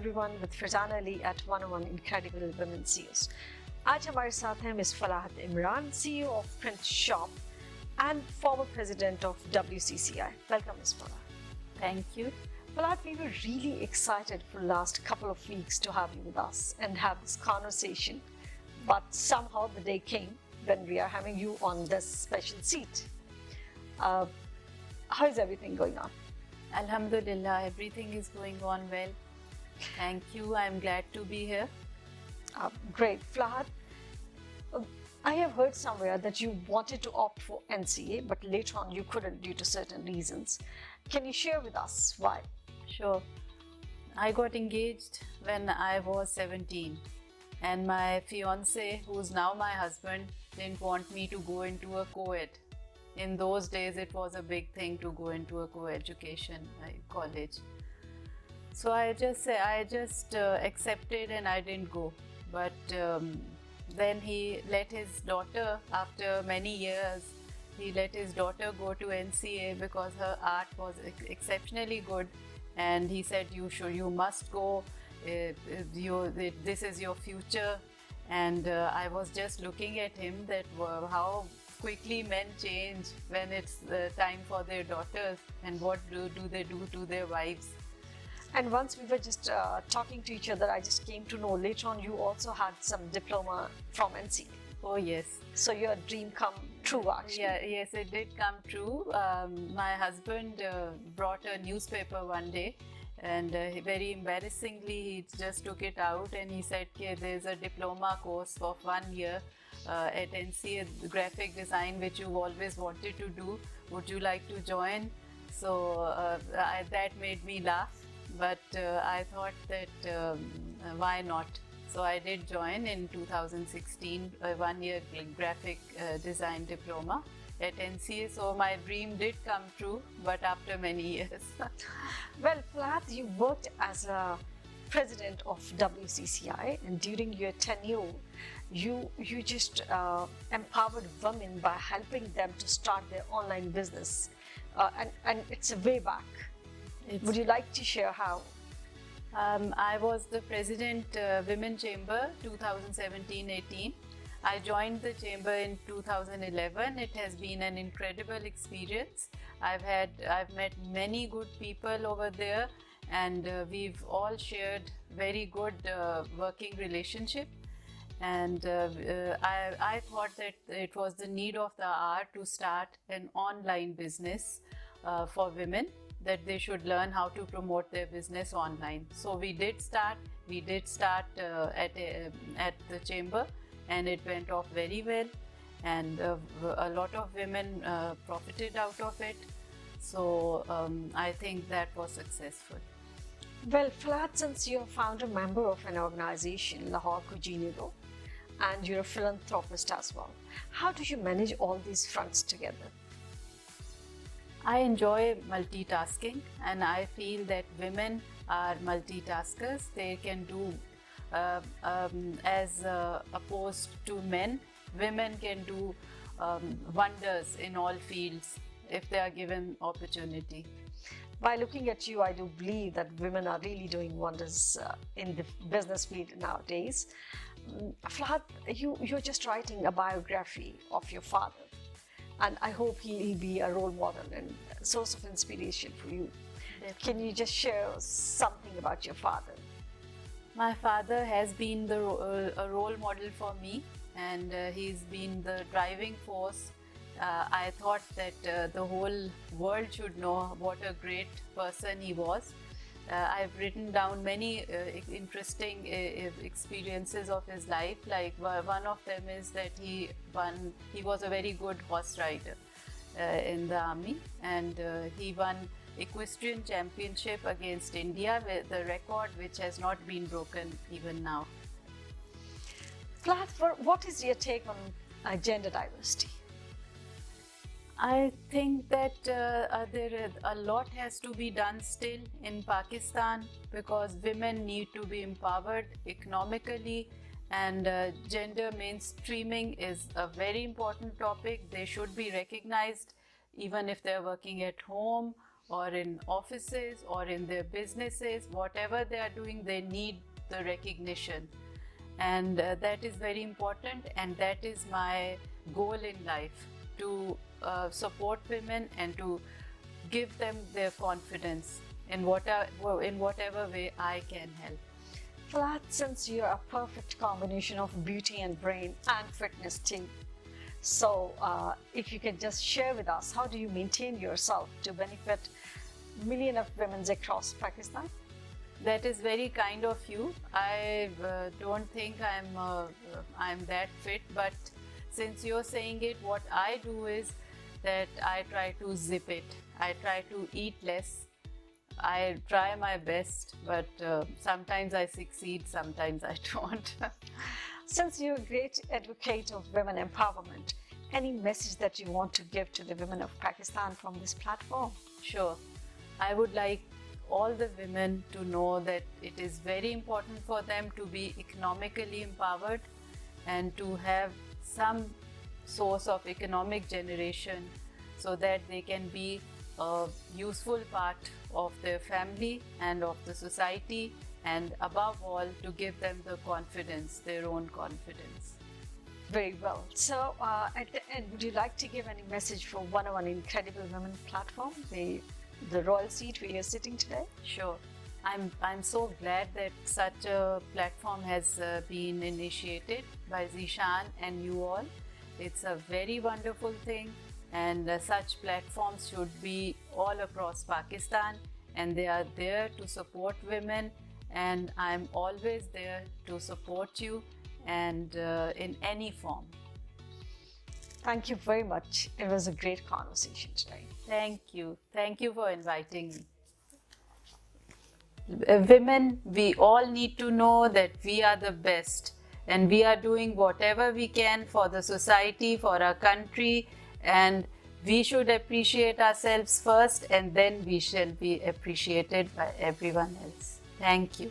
everyone with Farzana Ali at 101 Incredible Women CEOs. आज हमारे साथ हैं Miss Falahat Imran, CEO of Print Shop and former president of WCCI. Welcome, Miss Falahat. Thank you. Falahat, we were really excited for the last couple of weeks to have you with us and have this conversation, but somehow the day came when we are having you on this special seat. How is everything going on? Alhamdulillah, everything is going on well. Thank you. I'm glad to be here. Great. Falahat, I have heard somewhere that you wanted to opt for NCA, but later on you couldn't due to certain reasons. Can you share with us why? Sure. I got engaged when I was 17, and my fiance, who's now my husband, didn't want me to go into a co-ed. In those days, it was a big thing to go into a co-education college. So I just accepted and I didn't go. But then he let his daughter, after many years, he let his daughter go to NCA because her art was exceptionally good, and he said, you must go. This is your future. And I was just looking at him that how quickly men change when it's time for their daughters, and what do they do to their wives. And once we were just talking to each other, I just came to know later on you also had some diploma from NCA. Oh yes. So your dream come true actually. Yes, it did come true. My husband brought a newspaper one day, and very embarrassingly he just took it out and he said, okay, there's a diploma course of 1 year at NCA, graphic design, which you've always wanted to do. Would you like to join? So that made me laugh, but I thought that why not? So I did join in 2016, a 1 year graphic design diploma at NCA. So my dream did come true, but after many years. Well, Falahat, you worked as a president of WCCI, and during your tenure, you just empowered women by helping them to start their online business, and it's a way back. Would you like to share how? I was the president Women Chamber 2017-18. I joined the chamber in 2011. It has been an incredible experience. I've met many good people over there, and we've all shared very good working relationship. And I thought that it was the need of the hour to start an online business for women, that they should learn how to promote their business online. So we did start at the chamber, and it went off very well, and a lot of women profited out of it. So I think that was successful. Well, Falahat, since you're a founder member of an organization, Lahore Kujinigo, and you're a philanthropist as well, how do you manage all these fronts together? I enjoy multitasking, and I feel that women are multitaskers. They can do, as opposed to men, women can do wonders in all fields if they are given opportunity. By looking at you, I do believe that women are really doing wonders in the business field nowadays. Falahat, you're just writing a biography of your father, and I hope he'll be a role model and a source of inspiration for you. Definitely. Can you just share something about your father? My father has been a role model for me, and he's been the driving force. I thought that the whole world should know what a great person he was. I've written down many interesting experiences of his life. Like one of them is that he was a very good horse rider in the army, and he won equestrian championship against India, with the record which has not been broken even now. Falahat, what is your take on gender diversity? I think that a lot has to be done still in Pakistan, because women need to be empowered economically, and gender mainstreaming is a very important topic. They should be recognized even if they're working at home or in offices or in their businesses, whatever they are doing, they need the recognition. And that is very important, and that is my goal in life, to support women and to give them their confidence in whatever way I can help. Falahat, since you're a perfect combination of beauty and brain and fitness too, so if you can just share with us, how do you maintain yourself to benefit millions of women across Pakistan? That is very kind of you. I don't think I'm that fit, but since you're saying it, what I do is that I try to zip it. I try to eat less. I try my best, but sometimes I succeed, sometimes I don't. Since you're a great advocate of women empowerment, any message that you want to give to the women of Pakistan from this platform? Sure. I would like all the women to know that it is very important for them to be economically empowered and to have some source of economic generation so that they can be a useful part of their family and of the society, and above all to give them the confidence, their own confidence. Very well. So at the end, would you like to give any message for 101 Incredible Women platform, the royal seat where you're sitting today? Sure. I'm so glad that such a platform has been initiated by Zishan and you all. It's a very wonderful thing, and such platforms should be all across Pakistan, and they are there to support women, and I'm always there to support you, and in any form. Thank you very much. It was a great conversation today. Thank you. Thank you for inviting me. Women, we all need to know that we are the best, and we are doing whatever we can for the society, for our country, and we should appreciate ourselves first, and then we shall be appreciated by everyone else. Thank you.